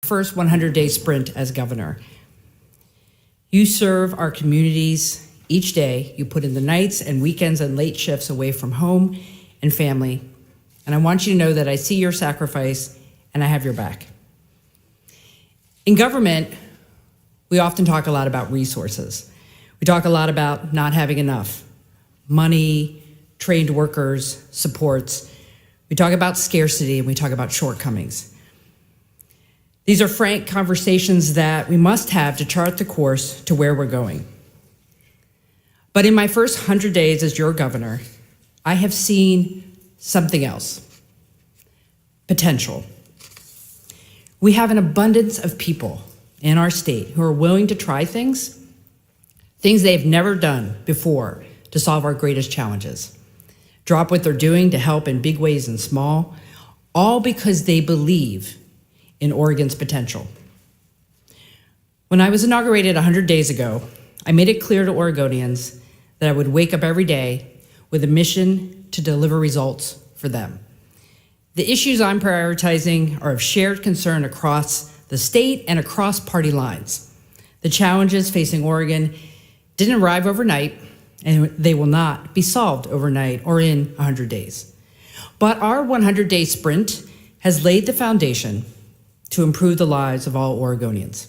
first 100-day sprint as governor. You serve our communities each day. You put in the nights and weekends and late shifts away from home and family. And I want you to know that I see your sacrifice and I have your back. In government, we often talk a lot about resources. We talk a lot about not having enough money, trained workers, supports. We talk about scarcity and we talk about shortcomings. These are frank conversations that we must have to chart the course to where we're going. But in my first 100 days as your governor, I have seen something else: potential. We have an abundance of people in our state who are willing to try things they've never done before to solve our greatest challenges. Drop what they're doing to help in big ways and small, all because they believe in Oregon's potential. When I was inaugurated 100 days ago, I made it clear to Oregonians that I would wake up every day with a mission to deliver results for them. The issues I'm prioritizing are of shared concern across the state and across party lines. The challenges facing Oregon didn't arrive overnight, and they will not be solved overnight or in 100 days. But our 100-day sprint has laid the foundation to improve the lives of all Oregonians.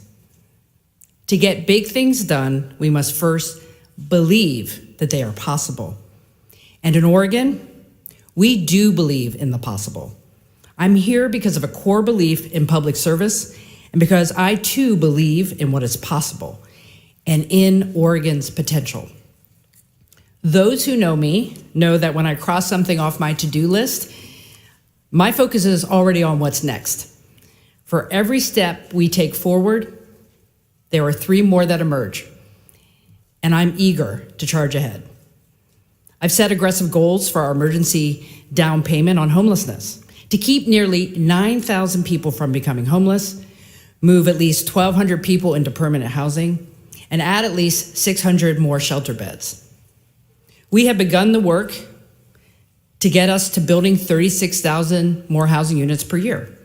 To get big things done, we must first believe that they are possible. And in Oregon, we do believe in the possible. I'm here because of a core belief in public service and because I too believe in what is possible and in Oregon's potential. Those who know me know that when I cross something off my to-do list, my focus is already on what's next. For every step we take forward, there are 3 more that emerge, and I'm eager to charge ahead. I've set aggressive goals for our emergency down payment on homelessness, to keep nearly 9,000 people from becoming homeless, move at least 1,200 people into permanent housing, and add at least 600 more shelter beds. We have begun the work to get us to building 36,000 more housing units per year.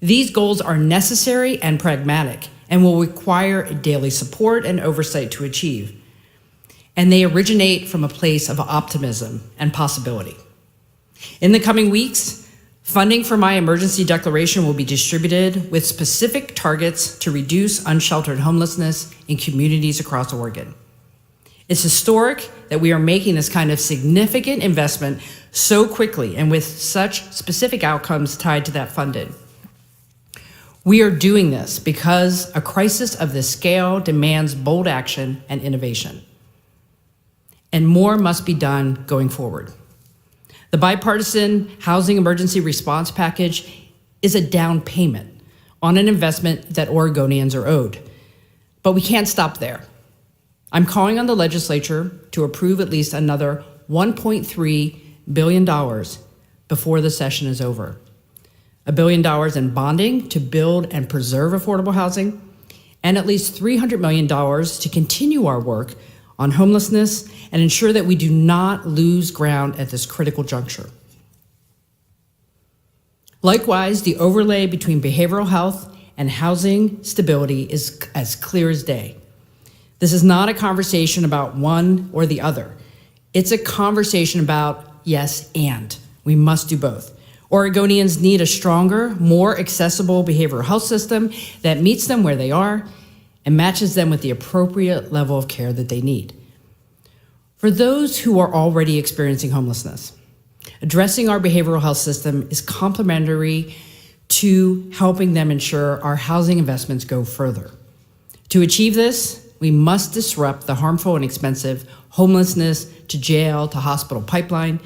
These goals are necessary and pragmatic and will require daily support and oversight to achieve. And they originate from a place of optimism and possibility. In the coming weeks, funding for my emergency declaration will be distributed with specific targets to reduce unsheltered homelessness in communities across Oregon. It's historic that we are making this kind of significant investment so quickly and with such specific outcomes tied to that funding. We are doing this because a crisis of this scale demands bold action and innovation. And more must be done going forward. The bipartisan housing emergency response package is a down payment on an investment that Oregonians are owed. But we can't stop there. I'm calling on the legislature to approve at least another $1.3 billion before the session is over. $1 billion in bonding to build and preserve affordable housing, and at least $300 million to continue our work on homelessness and ensure that we do not lose ground at this critical juncture. Likewise, the overlay between behavioral health and housing stability is as clear as day. This is not a conversation about one or the other. It's a conversation about yes, and. We must do both. Oregonians need a stronger, more accessible behavioral health system that meets them where they are and matches them with the appropriate level of care that they need. For those who are already experiencing homelessness, addressing our behavioral health system is complementary to helping them ensure our housing investments go further. To achieve this, we must disrupt the harmful and expensive homelessness to jail to hospital pipeline.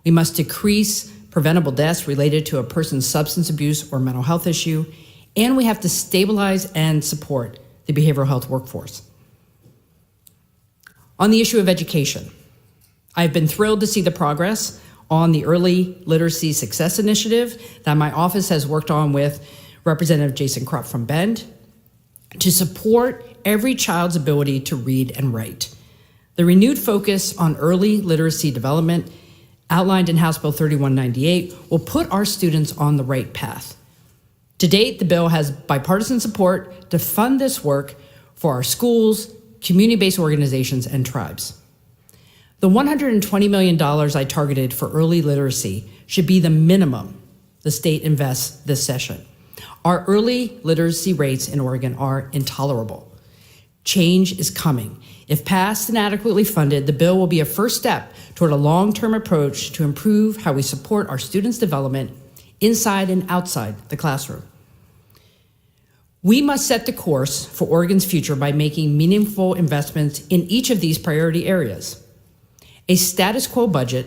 We must decrease preventable deaths related to a person's substance abuse or mental health issue, and we have to stabilize and support the behavioral health workforce. On the issue of education, I've been thrilled to see the progress on the Early Literacy Success Initiative that my office has worked on with Representative Jason Krupp from Bend to support every child's ability to read and write. The renewed focus on early literacy development outlined in House Bill 3198 will put our students on the right path To date, the bill has bipartisan support to fund this work for our schools, community-based organizations, and tribes. The $120 million I targeted for early literacy should be the minimum the state invests this session. Our early literacy rates in Oregon are intolerable. Change is coming. If passed and adequately funded, the bill will be a first step toward a long-term approach to improve how we support our students' development inside and outside the classroom. We must set the course for Oregon's future by making meaningful investments in each of these priority areas. A status quo budget,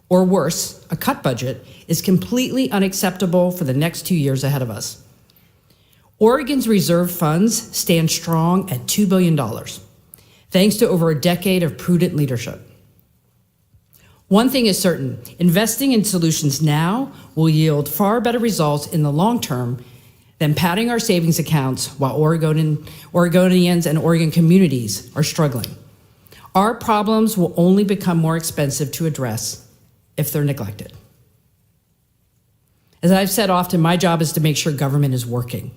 or worse, a cut budget, is completely unacceptable for the next 2 years ahead of us. Oregon's reserve funds stand strong at $2 billion, thanks to over a decade of prudent leadership. One thing is certain, investing in solutions now will yield far better results in the long term than padding our savings accounts while Oregonians and Oregon communities are struggling. Our problems will only become more expensive to address if they're neglected. As I've said often, my job is to make sure government is working.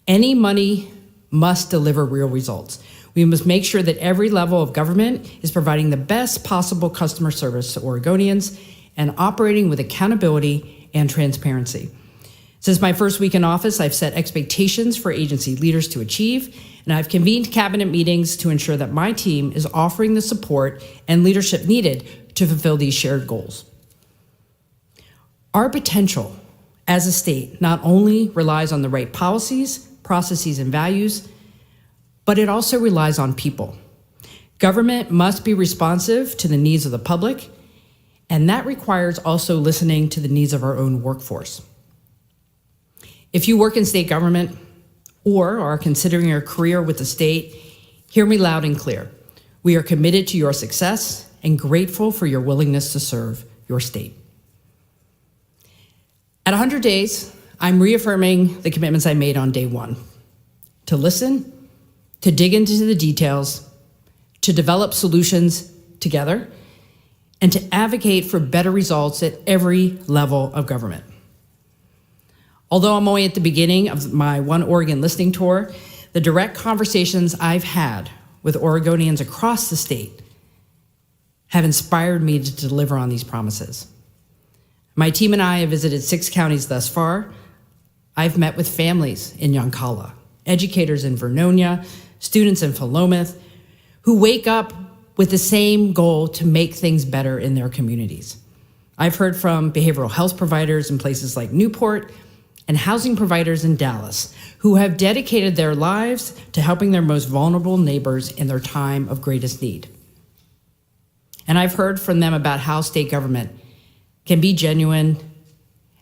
Any money must deliver real results. We must make sure that every level of government is providing the best possible customer service to Oregonians and operating with accountability and transparency. Since my first week in office, I've set expectations for agency leaders to achieve, and I've convened cabinet meetings to ensure that my team is offering the support and leadership needed to fulfill these shared goals. Our potential as a state not only relies on the right policies, processes, and values, but it also relies on people. Government must be responsive to the needs of the public, and that requires also listening to the needs of our own workforce. If you work in state government or are considering a career with the state, hear me loud and clear. We are committed to your success and grateful for your willingness to serve your state. At 100 days, I'm reaffirming the commitments I made on day one: to listen, to dig into the details, to develop solutions together, and to advocate for better results at every level of government. Although I'm only at the beginning of my One Oregon listening tour, the direct conversations I've had with Oregonians across the state have inspired me to deliver on these promises. My team and I have visited 6 counties thus far. I've met with families in Yoncalla, educators in Vernonia, students in Philomath, who wake up with the same goal to make things better in their communities. I've heard from behavioral health providers in places like Newport and housing providers in Dallas who have dedicated their lives to helping their most vulnerable neighbors in their time of greatest need. And I've heard from them about how state government can be genuine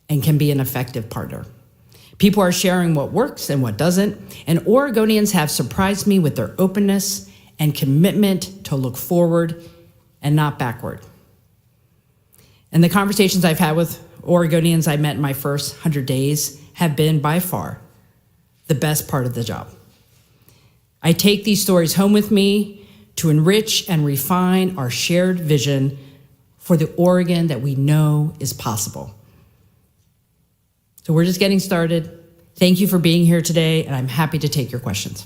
and can be an effective partner. People are sharing what works and what doesn't, and Oregonians have surprised me with their openness and commitment to look forward and not backward. And the conversations I've had with Oregonians I met in my first 100 days have been by far the best part of the job. I take these stories home with me to enrich and refine our shared vision for the Oregon that we know is possible. So we're just getting started. Thank you for being here today, and I'm happy to take your questions.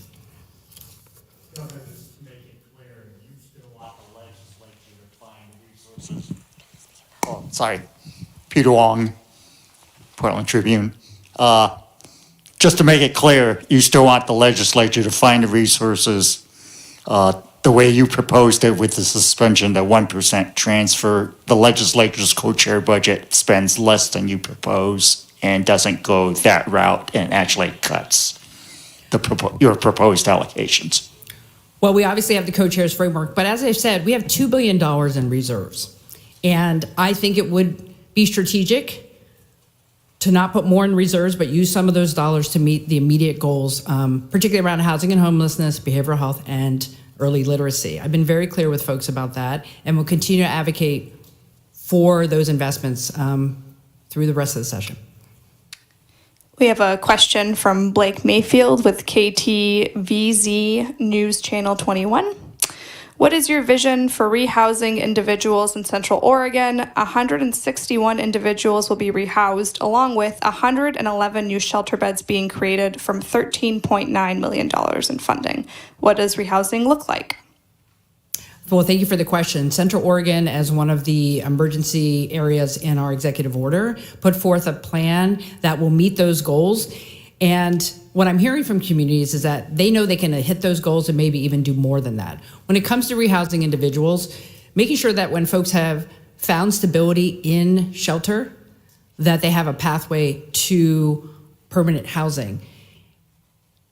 Governor, just to make it clear, you still want the legislature to find resources. Oh, sorry. Peter Wong, Portland Tribune. Just to make it clear, you still want the legislature to find the resources the way you proposed it with the suspension, the 1% transfer. The legislature's co-chair budget spends less than you propose and doesn't go that route and actually cuts your proposed allocations. Well, we obviously have the co-chairs framework, but as I've said, we have $2 billion in reserves. And I think it would be strategic to not put more in reserves, but use some of those dollars to meet the immediate goals, particularly around housing and homelessness, behavioral health, and early literacy. I've been very clear with folks about that, and will continue to advocate for those investments through the rest of the session. We have a question from Blake Mayfield with KTVZ News Channel 21. What is your vision for rehousing individuals in Central Oregon? 161 individuals will be rehoused, along with 111 new shelter beds being created from $13.9 million in funding. What does rehousing look like? Well, thank you for the question. Central Oregon, as one of the emergency areas in our executive order, put forth a plan that will meet those goals. And what I'm hearing from communities is that they know they can hit those goals and maybe even do more than that. When it comes to rehousing individuals, making sure that when folks have found stability in shelter, that they have a pathway to permanent housing.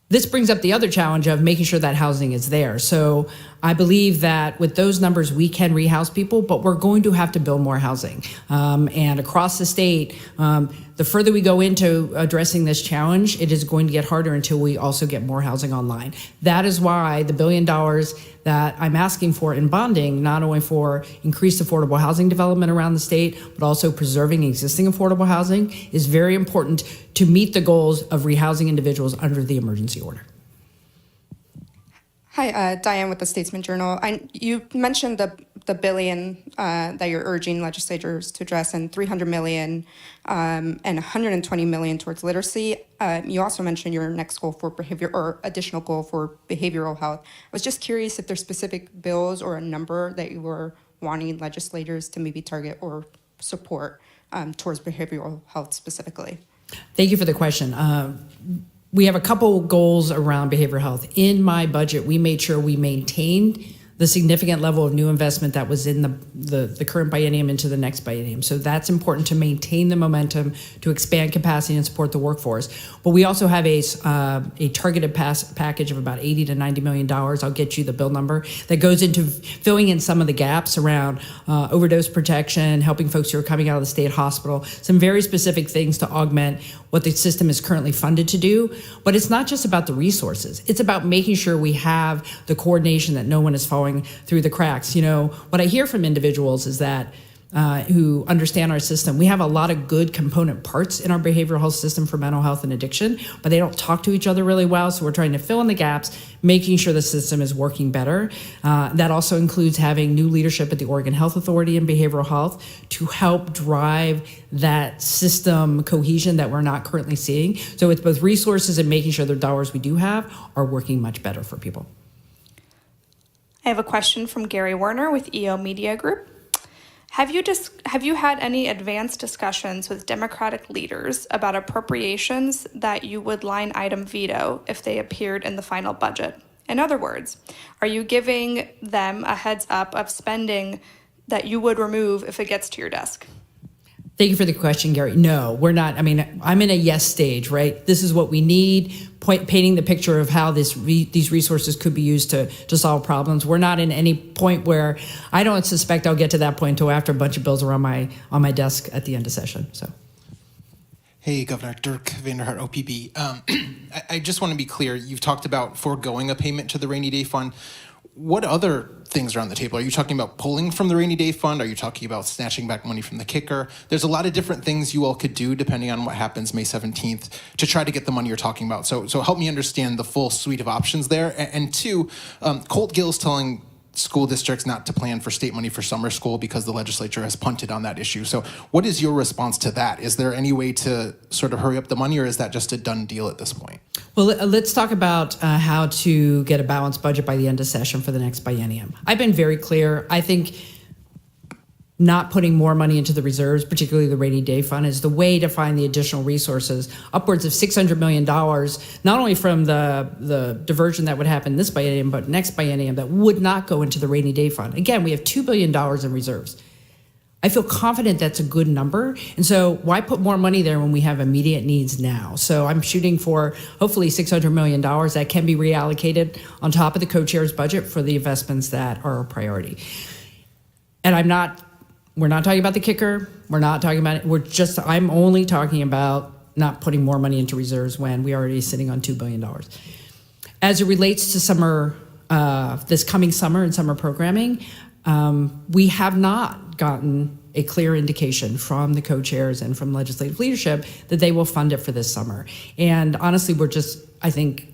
This brings up the other challenge of making sure that housing is there. So I believe that with those numbers, we can rehouse people, but we're going to have to build more housing. And across the state, the further we go into addressing this challenge, it is going to get harder until we also get more housing online. That is why the $1 billion that I'm asking for in bonding, not only for increased affordable housing development around the state, but also preserving existing affordable housing, is very important to meet the goals of rehousing individuals under the emergency order. Hi, Diane with the Statesman Journal. You mentioned the billion that you're urging legislators to address, and $300 million and $120 million towards literacy. You also mentioned your next goal for additional goal for behavioral health. I was just curious if there's specific bills or a number that you were wanting legislators to maybe target or support towards behavioral health specifically. Thank you for the question. We have a couple goals around behavioral health. In my budget, we made sure we maintained the significant level of new investment that was in the current biennium into the next biennium. So that's important to maintain the momentum, to expand capacity and support the workforce. But we also have a targeted package of about $80 to $90 million. I'll get you the bill number that goes into filling in some of the gaps around overdose protection, helping folks who are coming out of the state hospital, some very specific things to augment what the system is currently funded to do. But it's not just about the resources. It's about making sure we have the coordination, that no one is falling through the cracks. You know, what I hear from individuals is that who understand our system, we have a lot of good component parts in our behavioral health system for mental health and addiction, but they don't talk to each other really well. So we're trying to fill in the gaps, making sure the system is working better. That also includes having new leadership at the Oregon Health Authority in behavioral health to help drive that system cohesion that we're not currently seeing. So it's both resources and making sure the dollars we do have are working much better for people. I have a question from Gary Werner with EO Media Group. Have you had any advanced discussions with Democratic leaders about appropriations that you would line item veto if they appeared in the final budget? In other words, are you giving them a heads up of spending that you would remove if it gets to your desk? Thank you for the question, Gary. No, we're not. I mean, I'm in a yes stage, right? This is what we need, painting the picture of how these resources could be used to solve problems. We're not in any point where I don't suspect I'll get to that point until after a bunch of bills are on my desk at the end of session. So. Hey, Governor Dirk Vanderhart, OPB. I just want to be clear. You've talked about foregoing a payment to the rainy day fund. What other things are on the table? Are you talking about pulling from the rainy day fund? Are you talking about snatching back money from the kicker? There's a lot of different things you all could do depending on what happens May 17th to try to get the money you're talking about. So help me understand the full suite of options there. And two, Colt Gill's telling school districts not to plan for state money for summer school because the legislature has punted on that issue. So what is your response to that? Is there any way to sort of hurry up the money, or is that just a done deal at this point? Well, let's talk about how to get a balanced budget by the end of session for the next biennium. I've been very clear. I think not putting more money into the reserves, particularly the rainy day fund, is the way to find the additional resources, upwards of $600 million, not only from the diversion that would happen this biennium, but next biennium that would not go into the rainy day fund. Again, we have $2 billion in reserves. I feel confident that's a good number. And so why put more money there when we have immediate needs now? So I'm shooting for hopefully $600 million that can be reallocated on top of the co-chair's budget for the investments that are a priority. And we're not talking about the kicker. We're not talking about it. I'm only talking about not putting more money into reserves when we are already sitting on $2 billion. As it relates to summer, this coming summer and summer programming, we have not gotten a clear indication from the co-chairs and from legislative leadership that they will fund it for this summer. And honestly, we're just, I think,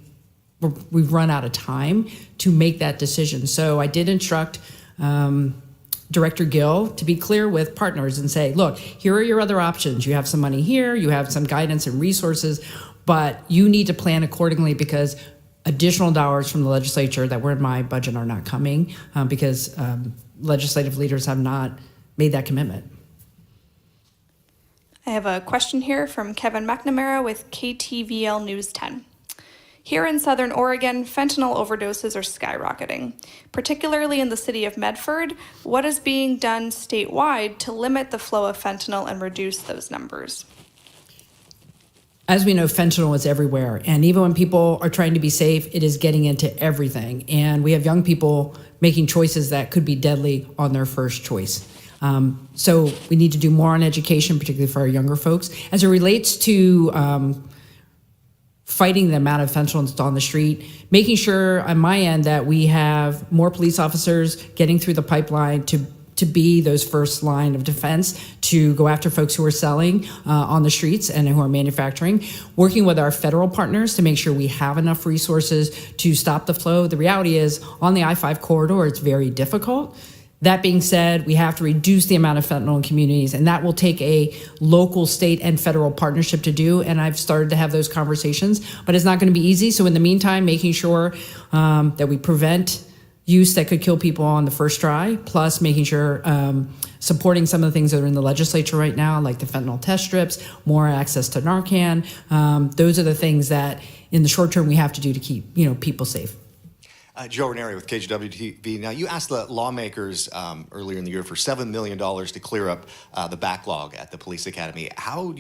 we've run out of time to make that decision. So I did instruct Director Gill to be clear with partners and say, look, here are your other options. You have some money here, you have some guidance and resources, but you need to plan accordingly because additional dollars from the legislature that were in my budget are not coming because legislative leaders have not made that commitment. I have a question here from Kevin McNamara with KTVL News 10. Here in Southern Oregon, fentanyl overdoses are skyrocketing. Particularly in the city of Medford, what is being done statewide to limit the flow of fentanyl and reduce those numbers? As we know, fentanyl is everywhere. And even when people are trying to be safe, it is getting into everything. And we have young people making choices that could be deadly on their first choice. So we need to do more on education, particularly for our younger folks. As it relates to fighting the amount of fentanyl that's on the street, making sure on my end that we have more police officers getting through the pipeline to be those first line of defense to go after folks who are selling on the streets and who are manufacturing, working with our federal partners to make sure we have enough resources to stop the flow. The reality is on the I-5 corridor, it's very difficult. That being said, we have to reduce the amount of fentanyl in communities, and that will take a local, state, and federal partnership to do, and I've started to have those conversations, but it's not going to be easy. So in the meantime, making sure that we prevent use that could kill people on the first try, plus making sure supporting some of the things that are in the legislature right now, like the fentanyl test strips, more access to Narcan. Those are the things that in the short term we have to do to keep people safe. Joe Ranieri with KPTV. Now, you asked the lawmakers earlier in the year for $7 million to clear up the backlog at the police academy. How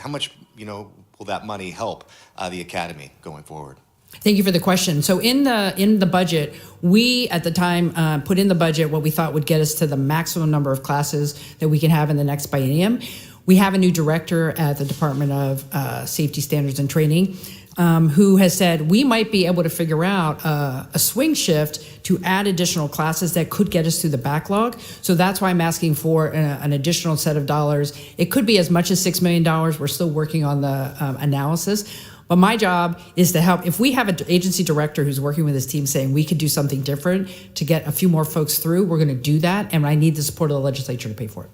much will that money help the academy going forward? Thank you for the question. So in the budget, we at the time put in the budget what we thought would get us to the maximum number of classes that we can have in the next biennium. We have a new director at the Department of Safety Standards and Training who has said we might be able to figure out a swing shift to add additional classes that could get us through the backlog. So that's why I'm asking for an additional set of dollars. It could be as much as $6 million. We're still working on the analysis. But my job is to help. If we have an agency director who's working with his team saying we could do something different to get a few more folks through, we're going to do that. And I need the support of the legislature to pay for it.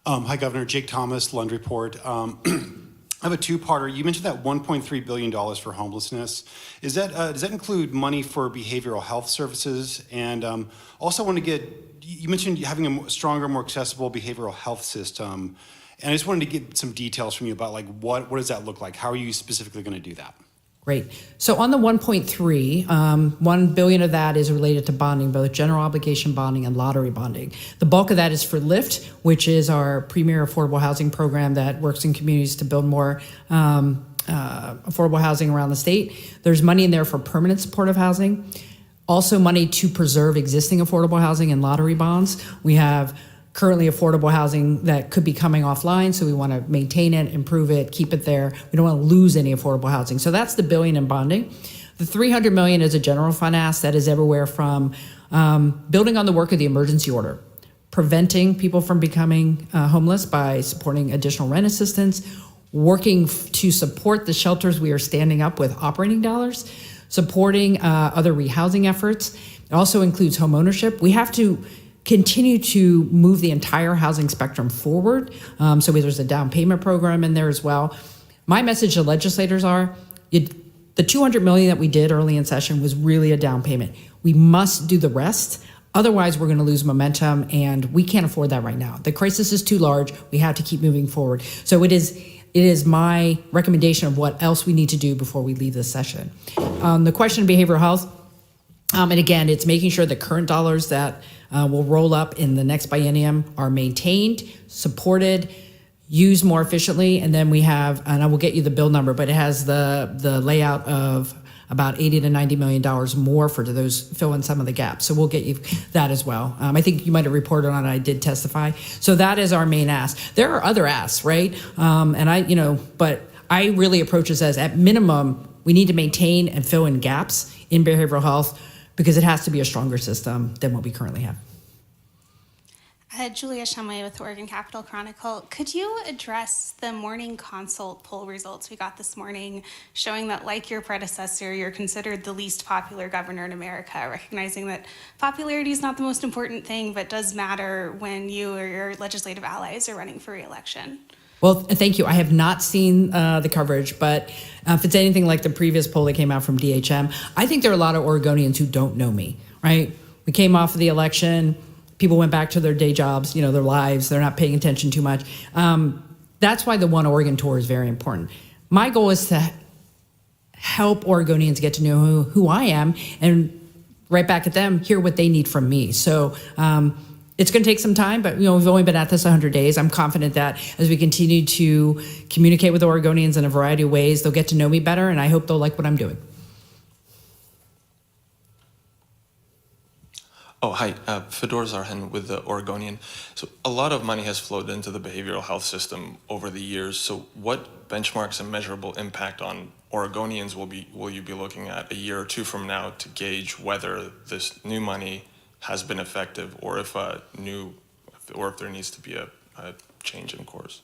Hi, Governor. Jake Thomas, Lund Report. I have a two-parter. You mentioned that $1.3 billion for homelessness. Does that include money for behavioral health services? And also want to you mentioned having a stronger, more accessible behavioral health system. And I just wanted to get some details from you about what does that look like? How are you specifically going to do that? Great. So on the 1.3, $1 billion of that is related to bonding, both general obligation bonding and lottery bonding. The bulk of that is for LIFT, which is our premier affordable housing program that works in communities to build more affordable housing around the state. There's money in there for permanent supportive housing. Also money to preserve existing affordable housing and lottery bonds. We have currently affordable housing that could be coming offline, so we want to maintain it, improve it, keep it there. We don't want to lose any affordable housing. So that's the $1 billion in bonding. The $300 million is a general fund ask that is everywhere from building on the work of the emergency order, preventing people from becoming homeless by supporting additional rent assistance, working to support the shelters we are standing up with operating dollars, supporting other rehousing efforts. It also includes home ownership. We have to continue to move the entire housing spectrum forward. So there's a down payment program in there as well. My message to legislators are, the $200 million that we did early in session was really a down payment. We must do the rest. Otherwise, we're going to lose momentum, and we can't afford that right now. The crisis is too large. We have to keep moving forward. So it is my recommendation of what else we need to do before we leave this session. The question of behavioral health, and again, it's making sure the current dollars that will roll up in the next biennium are maintained, supported, used more efficiently, and then we have, and I will get you the bill number, but it has the layout of about $80 to $90 million more for those fill in some of the gaps. So we'll get you that as well. I think you might have reported on it. I did testify. So that is our main ask. There are other asks, right? But I really approach this as, at minimum, we need to maintain and fill in gaps in behavioral health, because it has to be a stronger system than what we currently have. Julia Shumway with the Oregon Capital Chronicle. Could you address the morning consult poll results we got this morning showing that, like your predecessor, you're considered the least popular governor in America, recognizing that popularity is not the most important thing, but does matter when you or your legislative allies are running for re-election? Well, thank you. I have not seen the coverage, but if it's anything like the previous poll that came out from DHM, I think there are a lot of Oregonians who don't know me, right? We came off of the election. People went back to their day jobs, their lives. They're not paying attention too much. That's why the One Oregon tour is very important. My goal is to help Oregonians get to know who I am and right back at them, hear what they need from me. So it's going to take some time, but we've only been at this 100 days. I'm confident that as we continue to communicate with Oregonians in a variety of ways, they'll get to know me better, and I hope they'll like what I'm doing. Oh, hi. Fedor Zarhan with the Oregonian. So a lot of money has flowed into the behavioral health system over the years. So what benchmarks and measurable impact on Oregonians will you be looking at a year or two from now to gauge whether this new money has been effective, or if there needs to be a change in course?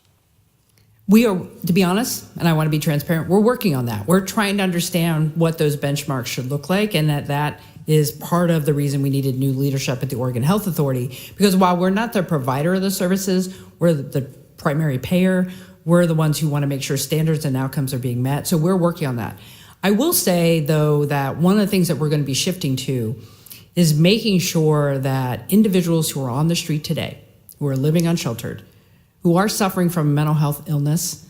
We are, to be honest, and I want to be transparent, we're working on that. We're trying to understand what those benchmarks should look like, and that is part of the reason we needed new leadership at the Oregon Health Authority. Because while we're not the provider of the services, we're the primary payer. We're the ones who want to make sure standards and outcomes are being met. So we're working on that. I will say, though, that one of the things that we're going to be shifting to is making sure that individuals who are on the street today, who are living unsheltered, who are suffering from mental health illness,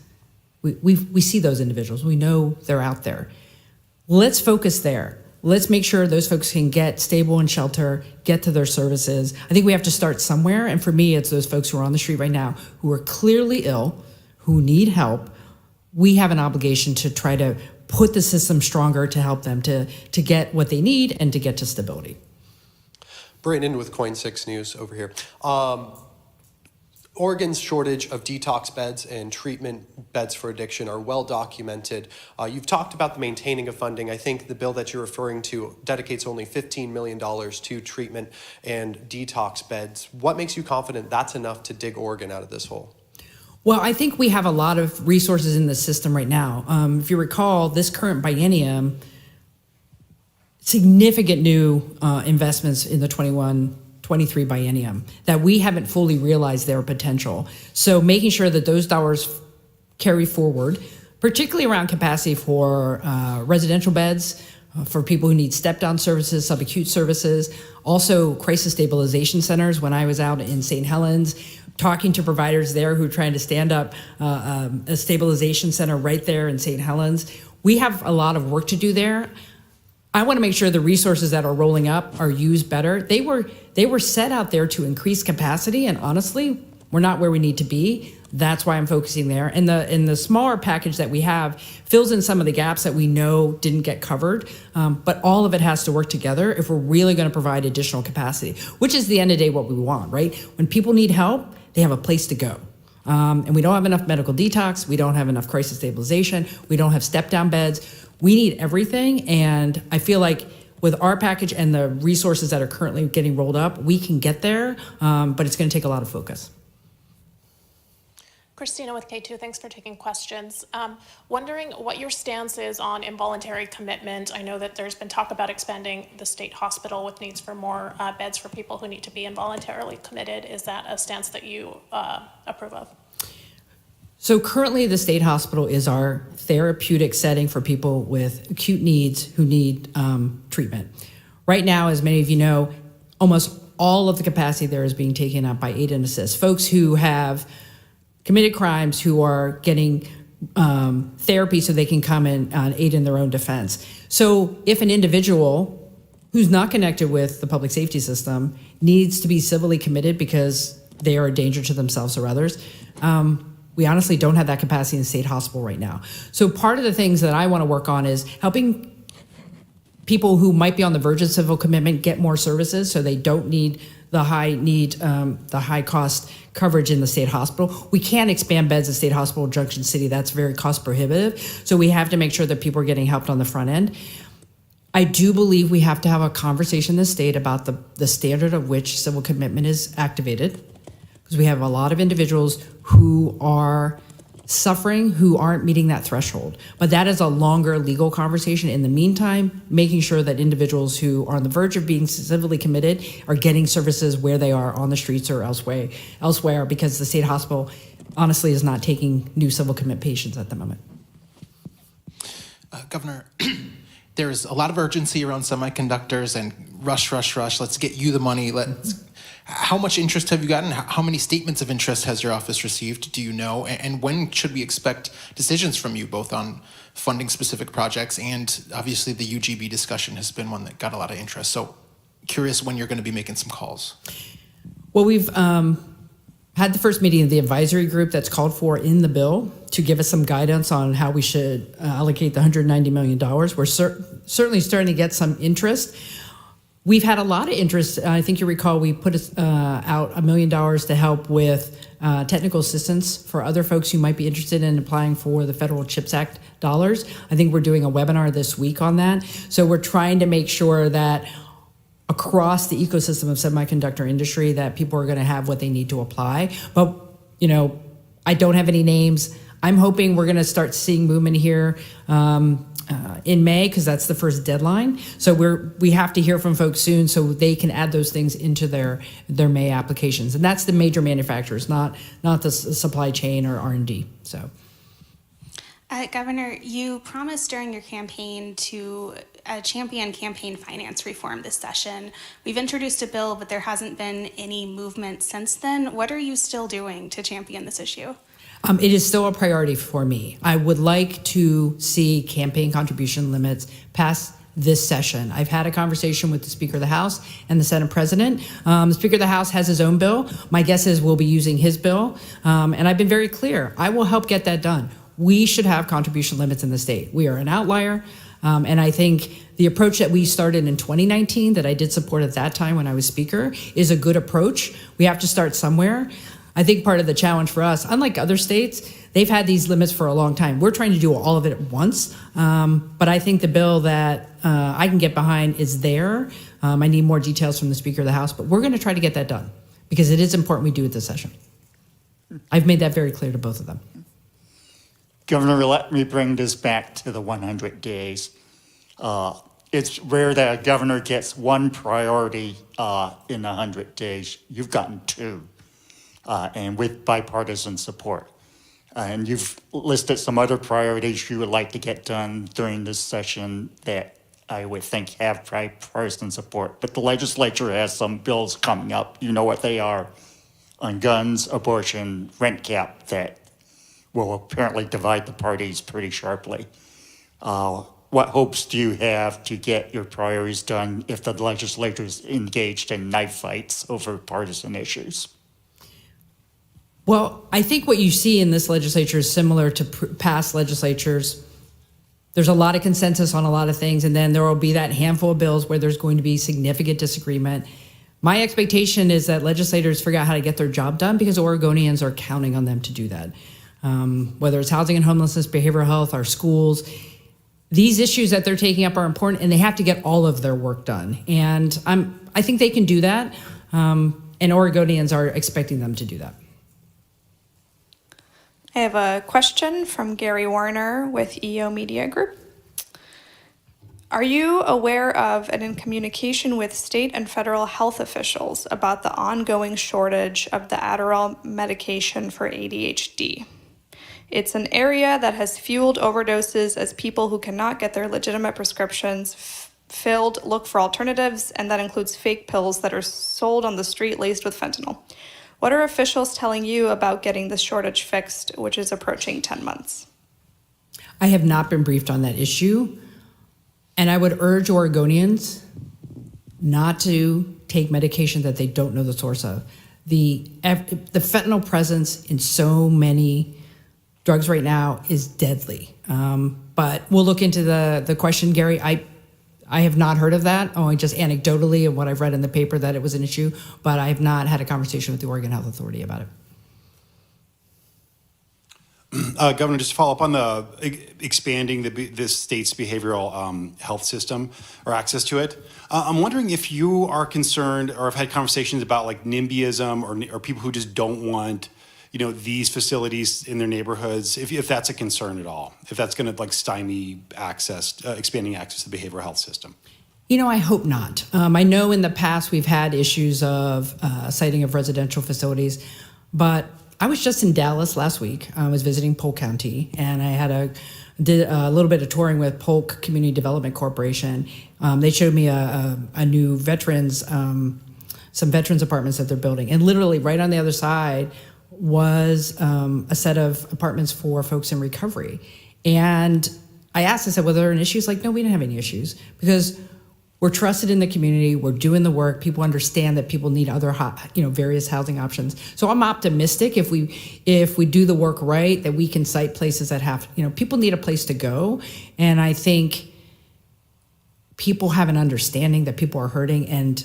we see those individuals. We know they're out there. Let's focus there. Let's make sure those folks can get stable and shelter, get to their services. I think we have to start somewhere. And for me, it's those folks who are on the street right now who are clearly ill, who need help. We have an obligation to try to put the system stronger to help them to get what they need and to get to stability. Brandon with Coin 6 News over here. Oregon's shortage of detox beds and treatment beds for addiction are well documented. You've talked about the maintaining of funding. I think the bill that you're referring to dedicates only $15 million to treatment and detox beds. What makes you confident that's enough to dig Oregon out of this hole? Well, I think we have a lot of resources in the system right now. If you recall, this current biennium, significant new investments in the 21-23 biennium that we haven't fully realized their potential. So making sure that those dollars carry forward, particularly around capacity for residential beds, for people who need step-down services, subacute services, also crisis stabilization centers. When I was out in St. Helens, talking to providers there who are trying to stand up a stabilization center right there in St. Helens, we have a lot of work to do there. I want to make sure the resources that are rolling up are used better. They were set out there to increase capacity, and honestly, we're not where we need to be. That's why I'm focusing there. And the smaller package that we have fills in some of the gaps that we know didn't get covered, but all of it has to work together if we're really going to provide additional capacity, which is the end of the day what we want, right? When people need help, they have a place to go. And we don't have enough medical detox. We don't have enough crisis stabilization. We don't have step-down beds. We need everything, and I feel like with our package and the resources that are currently getting rolled up, we can get there, but it's going to take a lot of focus. Christina with K2, thanks for taking questions. Wondering what your stance is on involuntary commitment. I know that there's been talk about expanding the state hospital with needs for more beds for people who need to be involuntarily committed. Is that a stance that you approve of? So currently the state hospital is our therapeutic setting for people with acute needs who need treatment. Right now, as many of you know, almost all of the capacity there is being taken up by aid and assist. Folks who have committed crimes who are getting therapy so they can come and aid in their own defense. So if an individual who's not connected with the public safety system needs to be civilly committed because they are a danger to themselves or others, we honestly don't have that capacity in the state hospital right now. So part of the things that I want to work on is helping people who might be on the verge of civil commitment get more services so they don't need the high cost coverage in the state hospital. We can't expand beds at State Hospital Junction City. That's very cost prohibitive. So we have to make sure that people are getting helped on the front end. I do believe we have to have a conversation in the state about the standard of which civil commitment is activated. because we have a lot of individuals who are suffering, who aren't meeting that threshold. But that is a longer legal conversation. In the meantime, making sure that individuals who are on the verge of being civilly committed are getting services where they are on the streets or elsewhere, because the state hospital honestly is not taking new civil commit patients at the moment. Governor, there's a lot of urgency around semiconductors and rush. Let's get you the money. How much interest have you gotten? How many statements of interest has your office received? Do you know? And when should we expect decisions from you, both on funding specific projects and obviously the UGB discussion has been one that got a lot of interest. So curious when you're going to be making some calls. Well, we've had the first meeting of the advisory group that's called for in the bill to give us some guidance on how we should allocate the $190 million. We're certainly starting to get some interest. We've had a lot of interest. I think you recall we put out $1 million to help with technical assistance for other folks who might be interested in applying for the Federal CHIPS Act dollars. I think we're doing a webinar this week on that. So we're trying to make sure that across the ecosystem of semiconductor industry that people are going to have what they need to apply. But, you know, I don't have any names. I'm hoping we're going to start seeing movement here in May, because that's the first deadline. So we have to hear from folks soon so they can add those things into their May applications. And that's the major manufacturers, not the supply chain or R&D. So. Governor, you promised during your campaign to champion campaign finance reform this session. We've introduced a bill, but there hasn't been any movement since then. What are you still doing to champion this issue? It is still a priority for me. I would like to see campaign contribution limits pass this session. I've had a conversation with the Speaker of the House and the Senate President. The Speaker of the House has his own bill. My guess is we'll be using his bill. And I've been very clear. I will help get that done. We should have contribution limits in the state. We are an outlier. And I think the approach that we started in 2019 that I did support at that time when I was Speaker is a good approach. We have to start somewhere. I think part of the challenge for us, unlike other states, they've had these limits for a long time. We're trying to do all of it at once. But I think the bill that I can get behind is there. I need more details from the Speaker of the House, but we're going to try to get that done because it is important we do it this session. I've made that very clear to both of them. Governor, let me bring this back to the 100 days. It's rare that a governor gets one priority in 100 days. You've gotten two, and with bipartisan support. And you've listed some other priorities you would like to get done during this session that I would think have bipartisan support. But the legislature has some bills coming up, you know what they are, on guns, abortion, rent cap, that will apparently divide the parties pretty sharply. What hopes do you have to get your priorities done if the legislature is engaged in knife fights over partisan issues? Well, I think what you see in this legislature is similar to past legislatures. There's a lot of consensus on a lot of things, and then there will be that handful of bills where there's going to be significant disagreement. My expectation is that legislators figure out how to get their job done because Oregonians are counting on them to do that. Whether it's housing and homelessness, behavioral health, our schools, these issues that they're taking up are important, and they have to get all of their work done. And I think they can do that, and Oregonians are expecting them to do that. I have a question from Gary Warner with EO Media Group. Are you aware of and in communication with state and federal health officials about the ongoing shortage of the Adderall medication for ADHD? It's an area that has fueled overdoses as people who cannot get their legitimate prescriptions filled look for alternatives, and that includes fake pills that are sold on the street laced with fentanyl. What are officials telling you about getting this shortage fixed, which is approaching 10 months? I have not been briefed on that issue, and I would urge Oregonians not to take medication that they don't know the source of. The fentanyl presence in so many drugs right now is deadly. But we'll look into the question, Gary. I have not heard of that, only just anecdotally and what I've read in the paper that it was an issue, but I have not had a conversation with the Oregon Health Authority about Governor, just to follow up on the expanding the state's behavioral health system or access to it. I'm wondering if you are concerned or have had conversations about like NIMBYism or people who just don't want, these facilities in their neighborhoods, if that's a concern at all, if that's going to like stymie access, expanding access to the behavioral health system. I hope not. I know in the past we've had issues of siting of residential facilities, but I was just in Dallas last week. I was visiting Polk County, and I did a little bit of touring with Polk Community Development Corporation. They showed me a new some veterans apartments that they're building, and literally right on the other side was a set of apartments for folks in recovery. And I said, well, there are any issues? Like, no, we didn't have any issues because we're trusted in the community. We're doing the work. People understand that people need other, various housing options. So I'm optimistic if we do the work right, that we can cite places that have, people need a place to go. And I think people have an understanding that people are hurting. And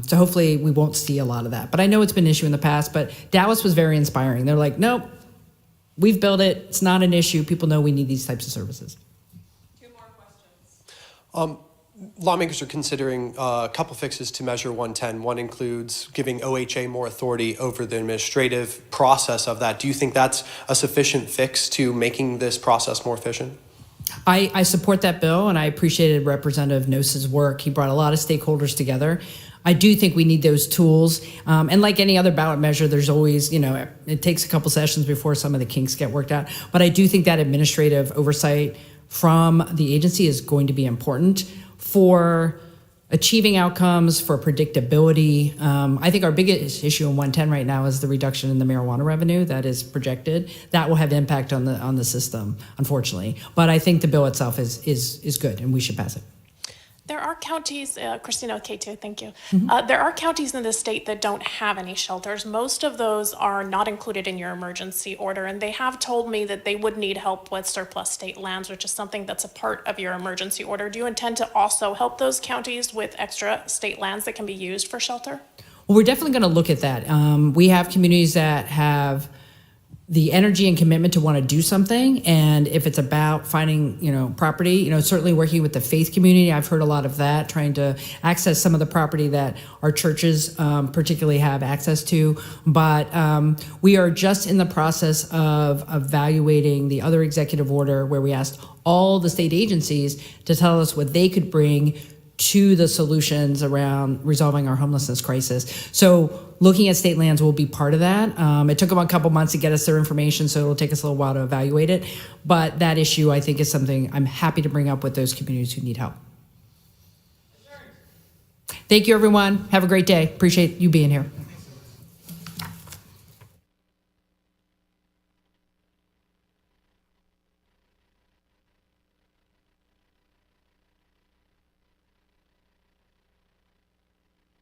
so hopefully we won't see a lot of that. But I know it's been an issue in the past, but Dallas was very inspiring. They're like, nope, we've built it. It's not an issue. People know we need these types of services. 2 more questions. Lawmakers are considering a couple fixes to Measure 110. One includes giving OHA more authority over the administrative process of that. Do you think that's a sufficient fix to making this process more efficient? I support that bill, and I appreciated Representative Nose's work. He brought a lot of stakeholders together. I do think we need those tools. And like any other ballot measure, there's always, it takes a couple sessions before some of the kinks get worked out. But I do think that administrative oversight from the agency is going to be important for achieving outcomes, for predictability. I think our biggest issue in 110 right now is the reduction in the marijuana revenue that is projected. That will have impact on the system, unfortunately. But I think the bill itself is good, and we should pass it. There are counties, Christina with K2, thank you. There are counties in the state that don't have any shelters. Most of those are not included in your emergency order, and they have told me that they would need help with surplus state lands, which is something that's a part of your emergency order. Do you intend to also help those counties with extra state lands that can be used for shelter? Well, we're definitely going to look at that. We have communities that have the energy and commitment to want to do something. And if it's about finding, property, certainly working with the faith community, I've heard a lot of that, trying to access some of the property that our churches particularly have access to. But we are just in the process of evaluating the other executive order where we asked all the state agencies to tell us what they could bring to the solutions around resolving our homelessness crisis. So looking at state lands will be part of that. It took them a couple months to get us their information, so it'll take us a little while to evaluate it. But that issue, I think, is something I'm happy to bring up with those communities who need help. Thank you, everyone. Have a great day. Appreciate you being here.